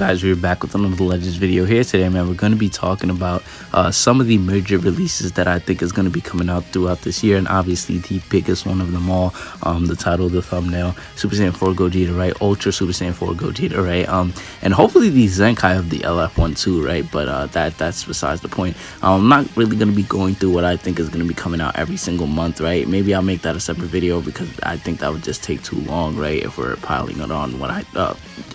guys, we're back with another Legends video here today, man. We're going to be talking about some of the major releases that I think is going to be coming out throughout this year, and obviously the biggest one of them all, the title, the thumbnail, Super Saiyan 4 Gogeta, right? Ultra Super Saiyan 4 Gogeta, right? And hopefully the Zenkai of the LF one too, right? But that's besides the point. I'm not really going to be going through what I think is going to be coming out every single month, right? Maybe I'll make that a separate video because I think that would just take too long, right? If we're piling it on what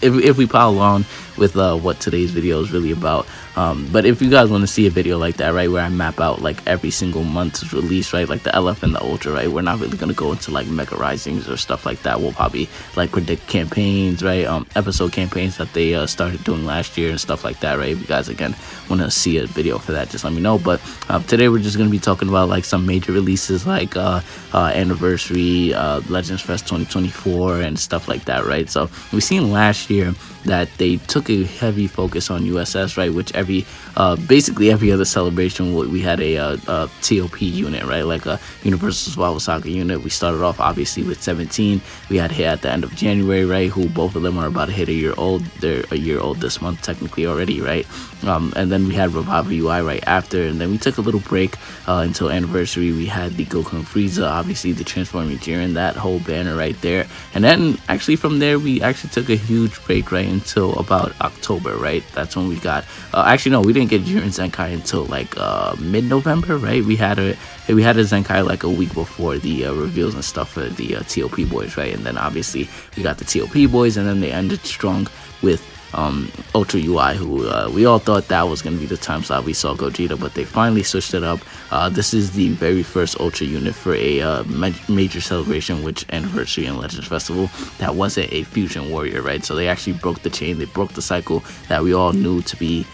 if we pile on with what today's video is really about. But if you guys want to see a video like that, right, where I map out like every single month's release, right, like the LF and the Ultra, right, we're not really going to go into like mega risings or stuff like that. We'll probably like predict campaigns, right, episode campaigns that they started doing last year and stuff like that, right? If you guys again want to see a video for that, just let me know. But today we're just going to be talking about like some major releases like Anniversary, Legends Fest 2024 and stuff like that, right? So we've seen last year that they took a heavy focus on USS, right, which basically every other celebration we had a TOP unit, right, like a Universal Survival Saga unit. We started off obviously with 17. We had hit at the end of January, right, who both of them are about to hit a year old. They're a year old this month technically already, right? And then we had Revival UI right after, and then we took a little break until Anniversary. We had the Goku and Frieza, obviously the Transforming Jiren, that whole banner right there. And then actually from there we actually took a huge break, right, until about October, right? That's when we got actually no, we didn't get Jiren Zenkai until like mid-November, right? We had a Zenkai like a week before the reveals and stuff for the TOP boys, right? And then obviously we got the TOP boys, and then they ended strong with Ultra UI, who we all thought that was going to be the time slot we saw Gogeta, but they finally switched it up. This is the very first Ultra unit for a major celebration, which Anniversary and Legends Festival, that wasn't a Fusion Warrior, right? So they actually broke the chain, they broke the cycle that we all knew to be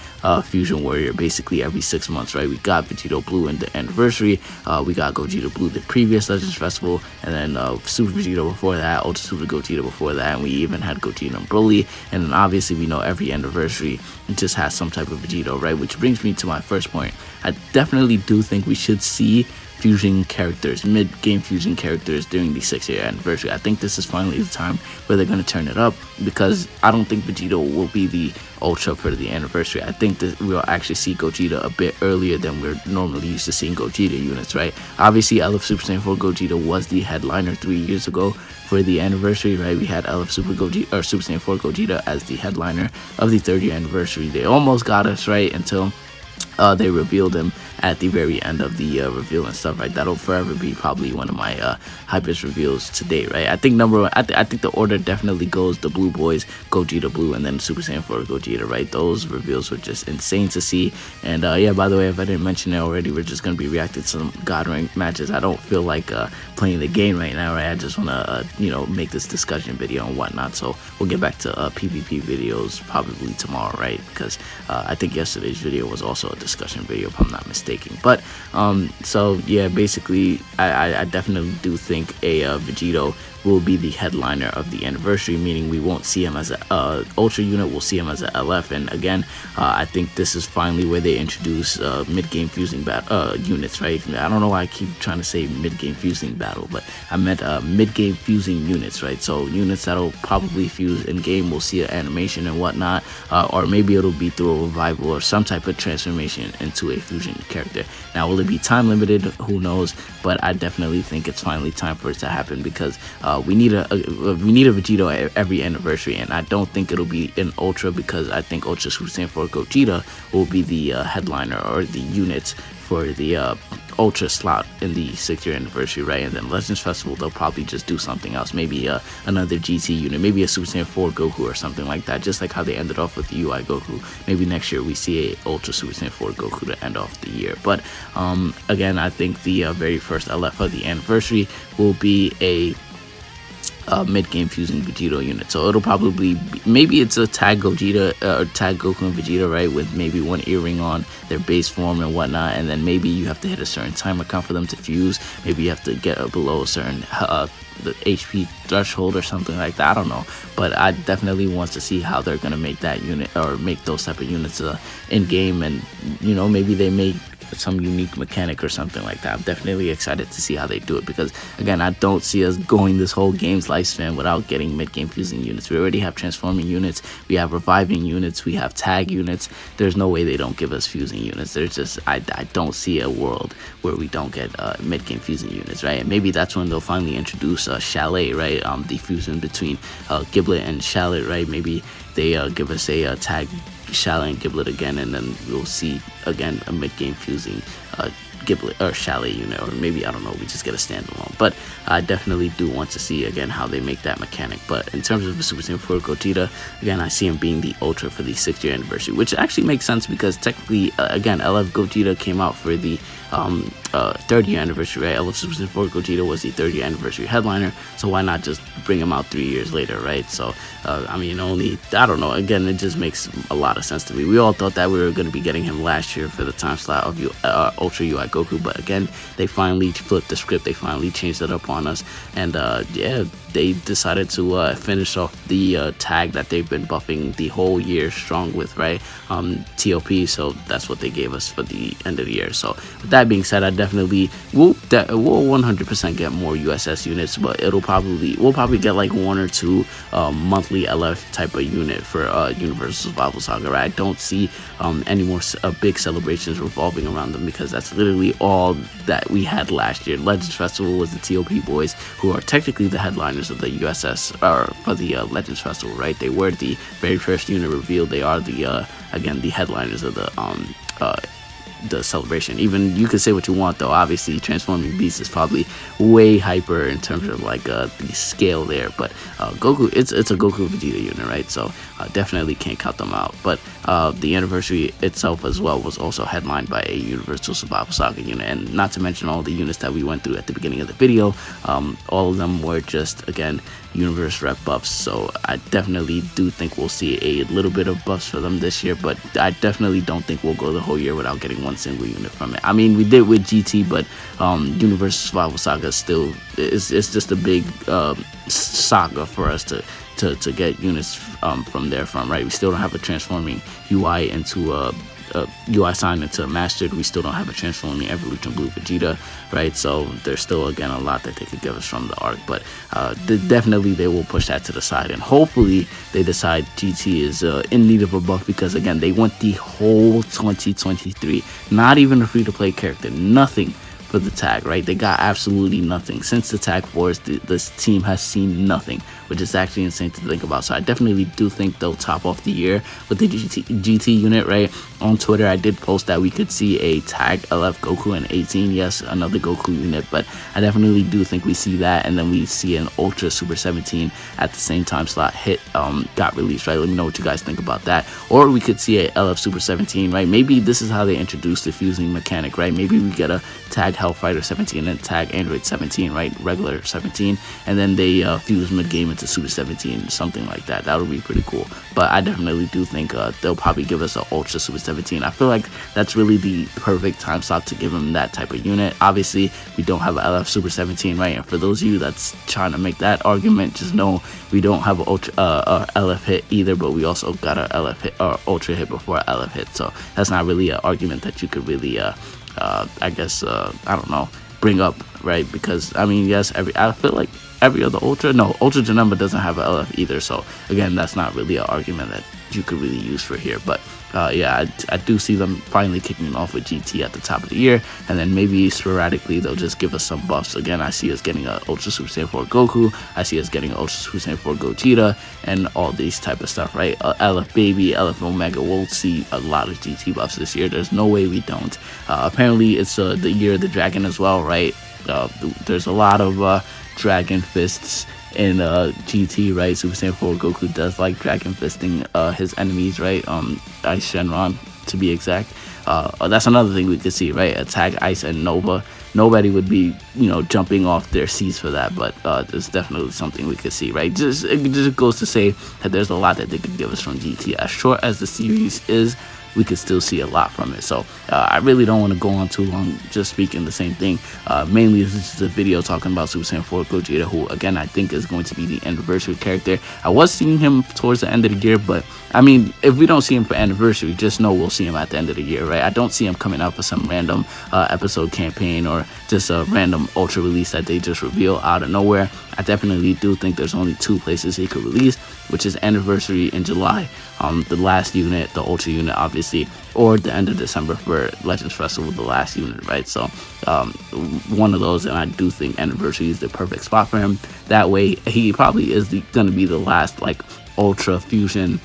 Fusion Warrior basically every 6 months, right? We got Vegito Blue in the Anniversary, we got Gogeta Blue the previous Legends Festival, and then Super Vegito before that, Ultra Super Gogeta before that, and we even had Gogeta and Broly. And then obviously we know every Anniversary just has some type of Vegito, right? Which brings me to my first point. I definitely do think we should see fusion characters, mid-game fusion characters during the 6-year anniversary. I think this is finally the time where they're going to turn it up, because I don't think Vegito will be the Ultra for the anniversary. I think that we'll actually see Gogeta a bit earlier than we're normally used to seeing Gogeta units, right? Obviously, LF Super Saiyan 4 Gogeta was the headliner 3 years ago for the anniversary, right? We had LF Super Gogeta, or Super Saiyan 4 Gogeta, as the headliner of the 3rd-year anniversary. They almost got us, right, until they revealed him at the very end of the reveal and stuff, right? That'll forever be probably one of my hypest reveals to date, right? I think number one, I think the order definitely goes the Blue Boys, Gogeta Blue, and then Super Saiyan 4 Gogeta, right? Those reveals were just insane to see. And yeah, by the way, if I didn't mention it already, we're just gonna be reacting to some God Rank matches. I don't feel like playing the game right now, right? I just wanna make this discussion video and whatnot. So we'll get back to PvP videos probably tomorrow, right? Because I think yesterday's video was also a discussion video, if I'm not mistaken. But so yeah, basically I definitely do think a Vegito will be the headliner of the anniversary, meaning we won't see him as a Ultra unit, we'll see him as a LF. And again, I think this is finally where they introduce mid-game fusing units, right? I don't know why I keep trying to say mid-game fusing battle, but I meant mid-game fusing units, right? So units that'll probably fuse in-game, we'll see an animation and whatnot, or maybe it'll be through a revival or some type of transformation into a fusion character. Now, will it be time limited? Who knows? But I definitely think it's finally time for it to happen, because we need a Vegito at every anniversary, and I don't think it'll be an Ultra, because I think Ultra Super Saiyan 4 Gogeta will be the headliner or the units for the Ultra slot in the 6-year anniversary, right? And then Legends Festival, they'll probably just do something else, maybe another GT unit, maybe a Super Saiyan 4 Goku or something like that, just like how they ended off with the UI Goku. Maybe next year we see a Ultra Super Saiyan 4 Goku to end off the year. But again, I think the very first LF of the anniversary will be a mid-game fusing Vegito unit. So it'll probably be, maybe it's a tag Gogeta or tag Goku and Vegeta, right, with maybe one earring on their base form and whatnot, and then maybe you have to hit a certain timer count for them to fuse. Maybe you have to get below a certain the HP threshold or something like that. I don't know, but I definitely want to see how they're gonna make that unit, or make those type of units in game. And maybe they make some unique mechanic or something like that. I'm definitely excited to see how they do it, because again, I don't see us going this whole game's lifespan without getting mid-game fusing units. We already have transforming units, we have reviving units, we have tag units. There's no way they don't give us fusing units. There's just, I don't see a world where we don't get mid-game fusing units, right? And maybe that's when they'll finally introduce Chalet, right? The fusion between Giblet and Shallot, right? Maybe they give us a tag Chalet and Giblet again, and then we'll see again a mid-game fusing Giblet or Chalet unit, or maybe, I don't know, we just get a standalone. But I definitely do want to see again how they make that mechanic. But in terms of the Super Saiyan 4 Gogeta, again, I see him being the Ultra for the 6th year anniversary, which actually makes sense because technically, again, LF Gogeta came out for the 3rd year anniversary, right? LF Super Saiyan 4 Gogeta was the 3rd year anniversary headliner, so why not just bring him out 3 years later, right? So I mean, I don't know, again, it just makes a lot of sense to me. We all thought that we were going to be getting him last year for the time slot of Ultra UI Goku, but again, they finally flipped the script, they finally changed it up on us, and yeah, they decided to finish off the tag that they've been buffing the whole year strong with, right? TOP, so that's what they gave us for the end of the year. So with that being said, I definitely we'll 100% get more USS units, but we'll probably get like 1 or 2 monthly LF type of unit for Universal Survival Saga, right? I don't see any more big celebrations revolving around them, because that's literally all that we had last year. Legends Festival was the TOP boys, who are technically the headliners of the USS, or for the Legends Festival, right? They were the very first unit revealed. They are the again, the headliners of the celebration. Even you could say what you want, though, obviously Transforming Beast is probably way hyper in terms of like the scale there, but Goku, it's a Goku Vegeta unit, right? So definitely can't count them out. But the anniversary itself as well was also headlined by a Universal Survival Saga unit, and not to mention all the units that we went through at the beginning of the video. All of them were just, again, universe rep buffs, so I definitely do think we'll see a little bit of buffs for them this year, but I definitely don't think we'll go the whole year without getting one single unit from it. I mean, we did with GT, but Universal Survival Saga still it's just a big saga for us to get units from there, right? We still don't have a transforming UI into UI sign into Mastered. We still don't have a transforming Evolution Blue Vegeta, right? So there's still, again, a lot that they could give us from the arc, but definitely they will push that to the side, and hopefully they decide GT is in need of a buff, because again, they went the whole 2023, not even a free-to-play character, nothing for the tag, right? They got absolutely nothing. Since the tag wars, this team has seen nothing, which is actually insane to think about. So I definitely do think they'll top off the year with the GT unit, right? On Twitter, I did post that we could see a tag LF Goku in 18. Yes, another Goku unit, but I definitely do think we see that, and then we see an Ultra Super 17 at the same time slot got released, right? Let me know what you guys think about that. Or we could see a LF Super 17, right? Maybe this is how they introduce the fusing mechanic, right? Maybe we get a tag Hellfighter 17 and tag Android 17, right? Regular 17, and then they fuse mid-game into Super 17, something like that. That would be pretty cool. But I definitely do think they'll probably give us an Ultra Super 17. I feel like that's really the perfect time slot to give them that type of unit. Obviously, we don't have an LF Super 17, right? And for those of you that's trying to make that argument, just know we don't have an Ultra LF hit either, but we also got a LF hit or Ultra hit before a LF hit. So that's not really an argument that you could really I guess I don't know, bring up, right? Because I mean, yes, I feel like every other Ultra Janemba doesn't have an LF either, so again, that's not really an argument that you could really use for here. But yeah, I do see them finally kicking off with GT at the top of the year, and then maybe sporadically they'll just give us some buffs. Again, I see us getting an Ultra Super Saiyan 4 Goku, I see us getting an Ultra Super Saiyan 4 Gogeta, and all these type of stuff, right? LF Baby, LF Omega, we'll see a lot of GT buffs this year. There's no way we don't. Apparently it's the year of the dragon as well, right? There's a lot of dragon fists in GT, right? Super Saiyan 4 Goku does like dragon fisting his enemies, right? Ice Shenron, to be exact. That's another thing we could see, right? Attack Ice and Nova. Nobody would be, jumping off their seats for that, but there's definitely something we could see, right? It just goes to say that there's a lot that they could give us from GT. As short as the series is, we could still see a lot from it. So I really don't want to go on too long just speaking the same thing. Mainly this is just a video talking about Super Saiyan 4 Gogeta, who again I think is going to be the anniversary character. I was seeing him towards the end of the year, but I mean, if we don't see him for anniversary, just know we'll see him at the end of the year, right? I don't see him coming out for some random episode campaign or just a random ultra release that they just reveal out of nowhere. I definitely do think there's only 2 places he could release, which is anniversary in July, the last unit, the ultra unit obviously, or the end of December for Legends Festival, the last unit, right? So one of those, and I do think anniversary is the perfect spot for him. That way he probably is going to be the last like ultra fusion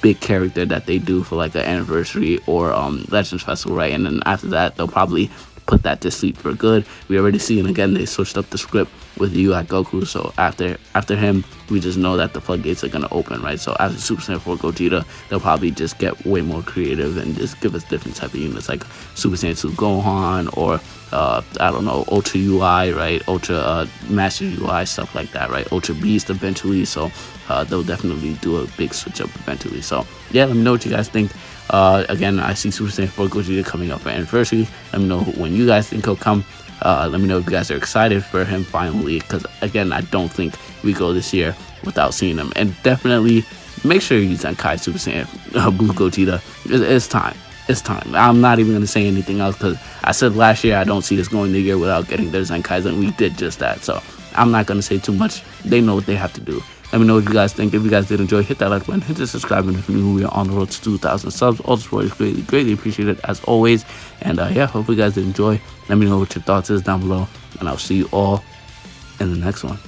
big character that they do for like an anniversary or Legends Festival, right? And then after that they'll probably put that to sleep for good. We already see, and again they switched up the script with UI Goku, so after him we just know that the floodgates are going to open, right? So after Super Saiyan 4 Gogeta, they'll probably just get way more creative and just give us different type of units like Super Saiyan 2 Gohan or I don't know, Ultra UI, right? Ultra Master UI, stuff like that, right? Ultra Beast eventually. So they'll definitely do a big switch up eventually. So yeah, let me know what you guys think. Again, I see Super Saiyan 4 Gogeta coming up for anniversary. Let me know when you guys think he'll come. Let me know if you guys are excited for him finally, because again, I don't think we go this year without seeing him. And definitely make sure you Zenkai Super Saiyan Blue Gogeta. It's time. It's time. I'm not even going to say anything else, because I said last year I don't see us going the year without getting their Zenkais, and we did just that. So I'm not going to say too much. They know what they have to do. Let me know what you guys think. If you guys did enjoy, hit that like button, hit the subscribe button if you're new. We are on the road to 2,000 subs. All the support is greatly appreciated as always. And yeah, hope you guys did enjoy. Let me know what your thoughts is down below, and I'll see you all in the next one.